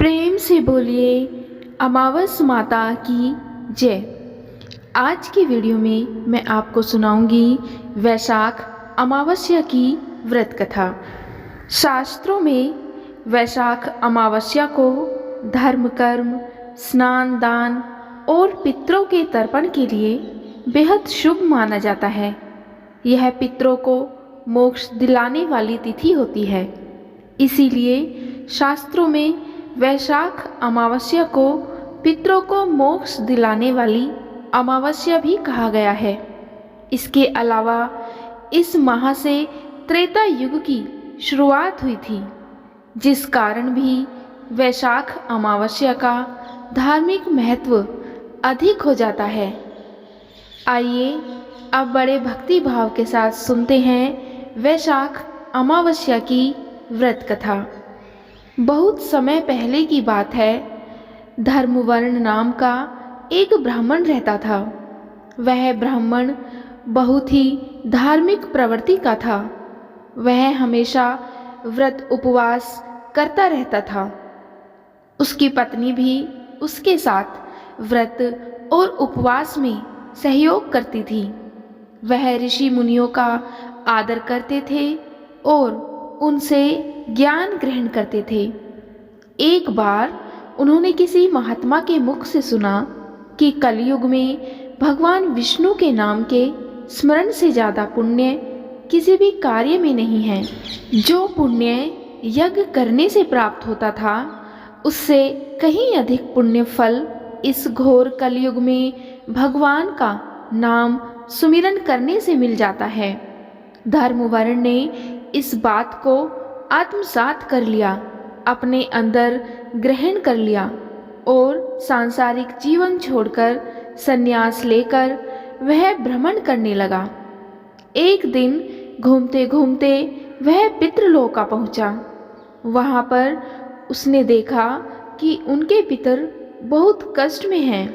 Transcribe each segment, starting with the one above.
प्रेम से बोलिए अमावस माता की जय। आज की वीडियो में मैं आपको सुनाऊंगी वैशाख अमावस्या की व्रत कथा। शास्त्रों में वैशाख अमावस्या को धर्म कर्म, स्नान दान और पितरों के तर्पण के लिए बेहद शुभ माना जाता है। यह पितरों को मोक्ष दिलाने वाली तिथि होती है, इसीलिए शास्त्रों में वैशाख अमावस्या को पितरों को मोक्ष दिलाने वाली अमावस्या भी कहा गया है। इसके अलावा इस माह से त्रेता युग की शुरुआत हुई थी, जिस कारण भी वैशाख अमावस्या का धार्मिक महत्व अधिक हो जाता है। आइए अब बड़े भक्ति भाव के साथ सुनते हैं वैशाख अमावस्या की व्रत कथा। बहुत समय पहले की बात है। धर्मवर्ण नाम का एक ब्राह्मण रहता था। वह ब्राह्मण बहुत ही धार्मिक प्रवृत्ति का था। वह हमेशा व्रत उपवास करता रहता था। उसकी पत्नी भी उसके साथ व्रत और उपवास में सहयोग करती थी। वह ऋषि मुनियों का आदर करते थे और उनसे ज्ञान ग्रहण करते थे। एक बार उन्होंने किसी महात्मा के मुख से सुना कि कलयुग में भगवान विष्णु के नाम के स्मरण से ज़्यादा पुण्य किसी भी कार्य में नहीं है। जो पुण्य यज्ञ करने से प्राप्त होता था, उससे कहीं अधिक पुण्य फल इस घोर कलयुग में भगवान का नाम सुमिरन करने से मिल जाता है। धर्मवर्ण ने इस बात को आत्मसात कर लिया, अपने अंदर ग्रहण कर लिया और सांसारिक जीवन छोड़कर संन्यास लेकर वह भ्रमण करने लगा। एक दिन घूमते घूमते वह पितृलोक पहुंचा। वहां पर उसने देखा कि उनके पितर बहुत कष्ट में हैं।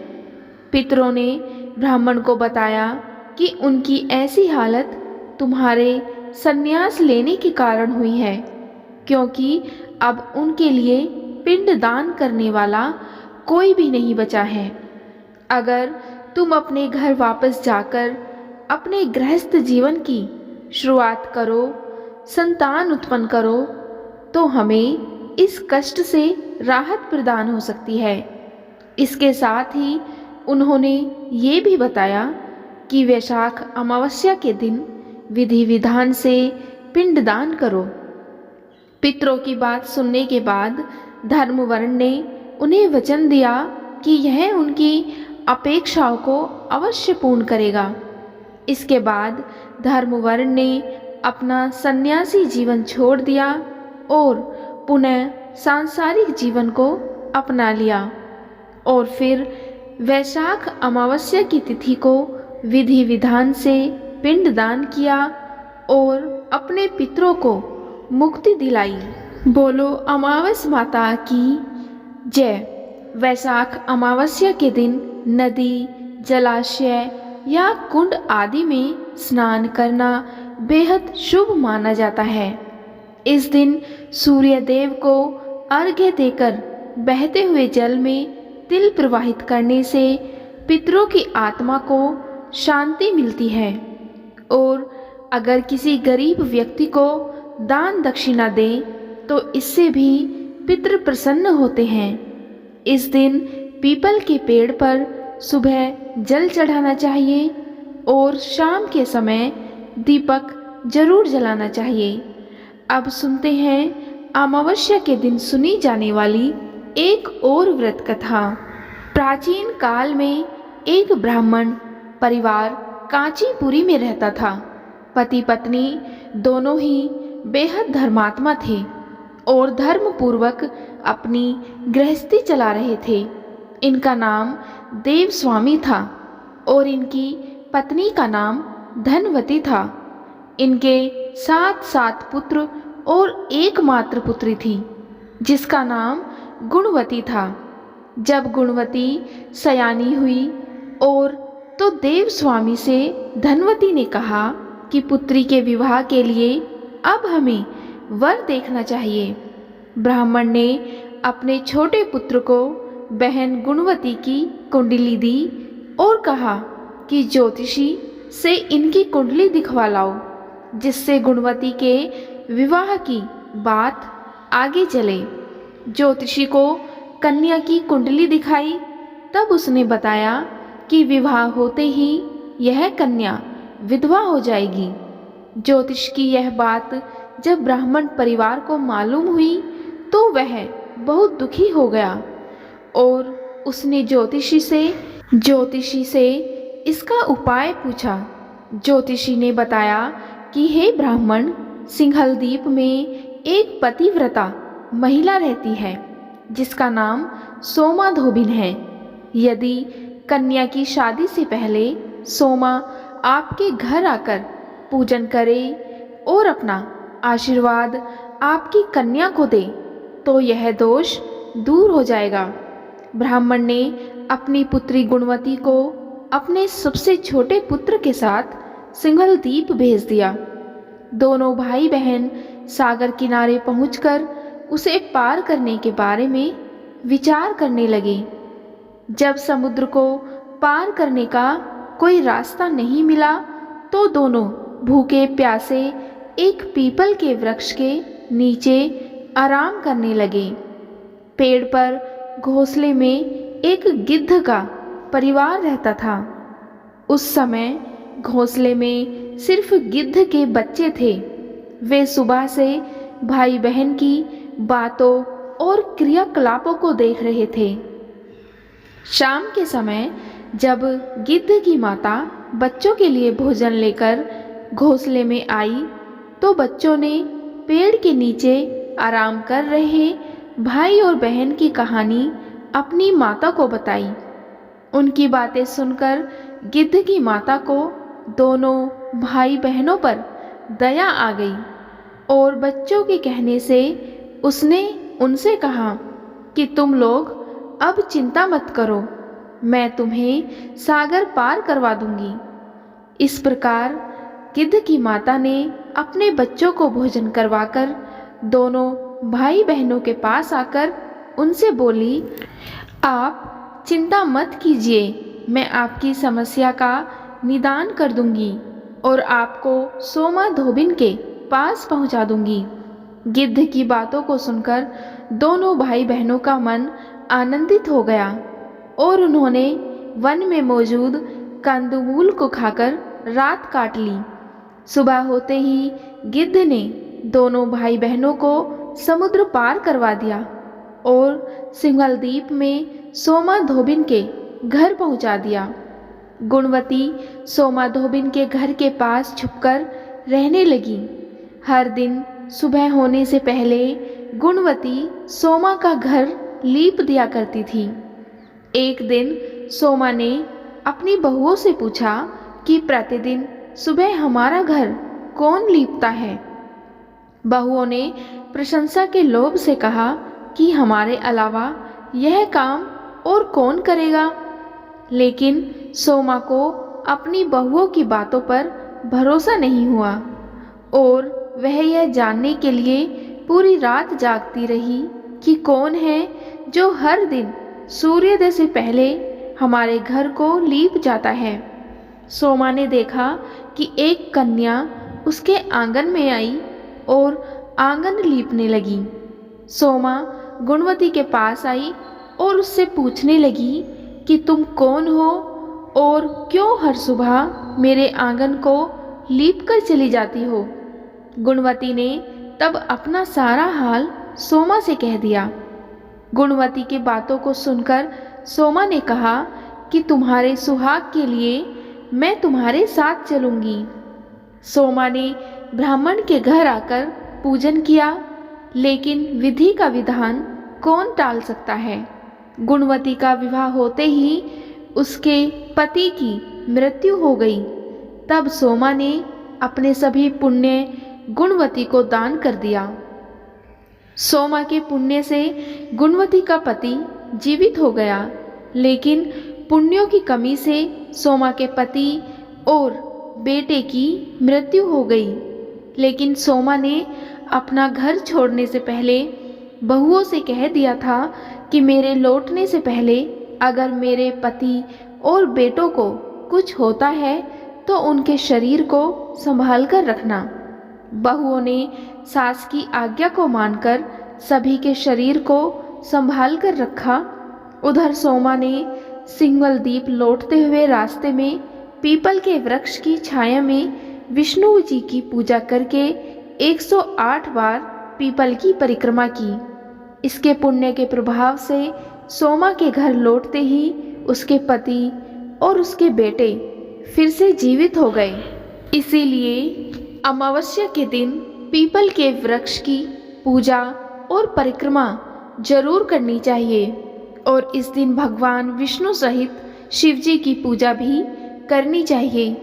पितरों ने ब्राह्मण को बताया कि उनकी ऐसी हालत तुम्हारे संन्यास लेने के कारण हुई है, क्योंकि अब उनके लिए पिंड दान करने वाला कोई भी नहीं बचा है। अगर तुम अपने घर वापस जाकर अपने गृहस्थ जीवन की शुरुआत करो, संतान उत्पन्न करो, तो हमें इस कष्ट से राहत प्रदान हो सकती है। इसके साथ ही उन्होंने ये भी बताया कि वैशाख अमावस्या के दिन विधि विधान से पिंडदान करो। पितरों की बात सुनने के बाद धर्मवर्ण ने उन्हें वचन दिया कि यह उनकी अपेक्षाओं को अवश्य पूर्ण करेगा। इसके बाद धर्मवर्ण ने अपना सन्यासी जीवन छोड़ दिया और पुनः सांसारिक जीवन को अपना लिया और फिर वैशाख अमावस्या की तिथि को विधि विधान से पिंडदान किया और अपने पितरों को मुक्ति दिलाई। बोलो अमावस माता की जय। वैशाख अमावस्या के दिन नदी, जलाशय या कुंड आदि में स्नान करना बेहद शुभ माना जाता है। इस दिन सूर्य देव को अर्घ्य देकर बहते हुए जल में तिल प्रवाहित करने से पितरों की आत्मा को शांति मिलती है और अगर किसी गरीब व्यक्ति को दान दक्षिणा दें तो इससे भी पितृ प्रसन्न होते हैं। इस दिन पीपल के पेड़ पर सुबह जल चढ़ाना चाहिए और शाम के समय दीपक जरूर जलाना चाहिए। अब सुनते हैं अमावस्या के दिन सुनी जाने वाली एक और व्रत कथा। प्राचीन काल में एक ब्राह्मण परिवार कांचीपुरी में रहता था। पति पत्नी दोनों ही बेहद धर्मात्मा थे और धर्मपूर्वक अपनी गृहस्थी चला रहे थे। इनका नाम देव स्वामी था और इनकी पत्नी का नाम धनवती था। इनके 7 पुत्र और एकमात्र पुत्री थी, जिसका नाम गुणवती था। जब गुणवती सयानी हुई और तो देव स्वामी से धनवती ने कहा कि पुत्री के विवाह के लिए अब हमें वर देखना चाहिए। ब्राह्मण ने अपने छोटे पुत्र को बहन गुणवती की कुंडली दी और कहा कि ज्योतिषी से इनकी कुंडली दिखवा लाओ, जिससे गुणवती के विवाह की बात आगे चले। ज्योतिषी को कन्या की कुंडली दिखाई, तब उसने बताया कि विवाह होते ही यह कन्या विधवा हो जाएगी। ज्योतिष की यह बात जब ब्राह्मण परिवार को मालूम हुई तो वह बहुत दुखी हो गया और उसने ज्योतिषी से इसका उपाय पूछा। ज्योतिषी ने बताया कि हे ब्राह्मण, सिंघल द्वीप में एक पतिव्रता महिला रहती है जिसका नाम सोमा धोबिन है। यदि कन्या की शादी से पहले सोमा आपके घर आकर पूजन करे और अपना आशीर्वाद आपकी कन्या को दे तो यह दोष दूर हो जाएगा। ब्राह्मण ने अपनी पुत्री गुणवती को अपने सबसे छोटे पुत्र के साथ सिंघल द्वीप भेज दिया। दोनों भाई बहन सागर किनारे पहुंचकर उसे पार करने के बारे में विचार करने लगे। जब समुद्र को पार करने का कोई रास्ता नहीं मिला तो दोनों भूखे प्यासे एक पीपल के वृक्ष के नीचे आराम करने लगे। पेड़ पर घोंसले में एक गिद्ध का परिवार रहता था। उस समय घोंसले में सिर्फ गिद्ध के बच्चे थे। वे सुबह से भाई बहन की बातों और क्रियाकलापों को देख रहे थे। शाम के समय जब गिद्ध की माता बच्चों के लिए भोजन लेकर घोंसले में आई तो बच्चों ने पेड़ के नीचे आराम कर रहे भाई और बहन की कहानी अपनी माता को बताई। उनकी बातें सुनकर गिद्ध की माता को दोनों भाई बहनों पर दया आ गई और बच्चों के कहने से उसने उनसे कहा कि तुम लोग अब चिंता मत करो, मैं तुम्हें सागर पार करवा दूंगी। इस प्रकार गिद्ध की माता ने अपने बच्चों को भोजन करवाकर दोनों भाई बहनों के पास आकर उनसे बोली, आप चिंता मत कीजिए, मैं आपकी समस्या का निदान कर दूंगी और आपको सोमा धोबिन के पास पहुंचा दूंगी। गिद्ध की बातों को सुनकर दोनों भाई बहनों का मन आनंदित हो गया और उन्होंने वन में मौजूद कंदमूल को खाकर रात काट ली। सुबह होते ही गिद्ध ने दोनों भाई बहनों को समुद्र पार करवा दिया और सिंघल द्वीप में सोमा धोबिन के घर पहुंचा दिया। गुणवती सोमा धोबिन के घर के पास छुपकर रहने लगी। हर दिन सुबह होने से पहले गुणवती सोमा का घर लीप दिया करती थी। एक दिन सोमा ने अपनी बहुओं से पूछा कि प्रतिदिन सुबह हमारा घर कौन लीपता है। बहुओं ने प्रशंसा के लोभ से कहा कि हमारे अलावा यह काम और कौन करेगा। लेकिन सोमा को अपनी बहुओं की बातों पर भरोसा नहीं हुआ और वह यह जानने के लिए पूरी रात जागती रही कि कौन है जो हर दिन सूर्योदय से पहले हमारे घर को लीप जाता है। सोमा ने देखा कि एक कन्या उसके आंगन में आई और आंगन लीपने लगी। सोमा गुणवती के पास आई और उससे पूछने लगी कि तुम कौन हो और क्यों हर सुबह मेरे आंगन को लीप कर चली जाती हो। गुणवती ने तब अपना सारा हाल सोमा से कह दिया। गुणवती की बातों को सुनकर सोमा ने कहा कि तुम्हारे सुहाग के लिए मैं तुम्हारे साथ चलूंगी। सोमा ने ब्राह्मण के घर आकर पूजन किया, लेकिन विधि का विधान कौन टाल सकता है। गुणवती का विवाह होते ही उसके पति की मृत्यु हो गई। तब सोमा ने अपने सभी पुण्य गुणवती को दान कर दिया। सोमा के पुण्य से गुणवती का पति जीवित हो गया, लेकिन पुण्यों की कमी से सोमा के पति और बेटे की मृत्यु हो गई। लेकिन सोमा ने अपना घर छोड़ने से पहले बहुओं से कह दिया था कि मेरे लौटने से पहले अगर मेरे पति और बेटों को कुछ होता है तो उनके शरीर को संभाल कर रखना। बहुओं ने सास की आज्ञा को मानकर सभी के शरीर को संभाल कर रखा। उधर सोमा ने सिंगल दीप लौटते हुए रास्ते में पीपल के वृक्ष की छाया में विष्णु जी की पूजा करके 108 बार पीपल की परिक्रमा की। इसके पुण्य के प्रभाव से सोमा के घर लौटते ही उसके पति और उसके बेटे फिर से जीवित हो गए। इसीलिए अमावस्या के दिन पीपल के वृक्ष की पूजा और परिक्रमा जरूर करनी चाहिए और इस दिन भगवान विष्णु सहित शिव जी की पूजा भी करनी चाहिए।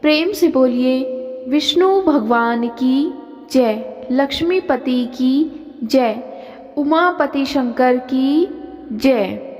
प्रेम से बोलिए विष्णु भगवान की जय, लक्ष्मीपति की जय, उमापति शंकर की जय।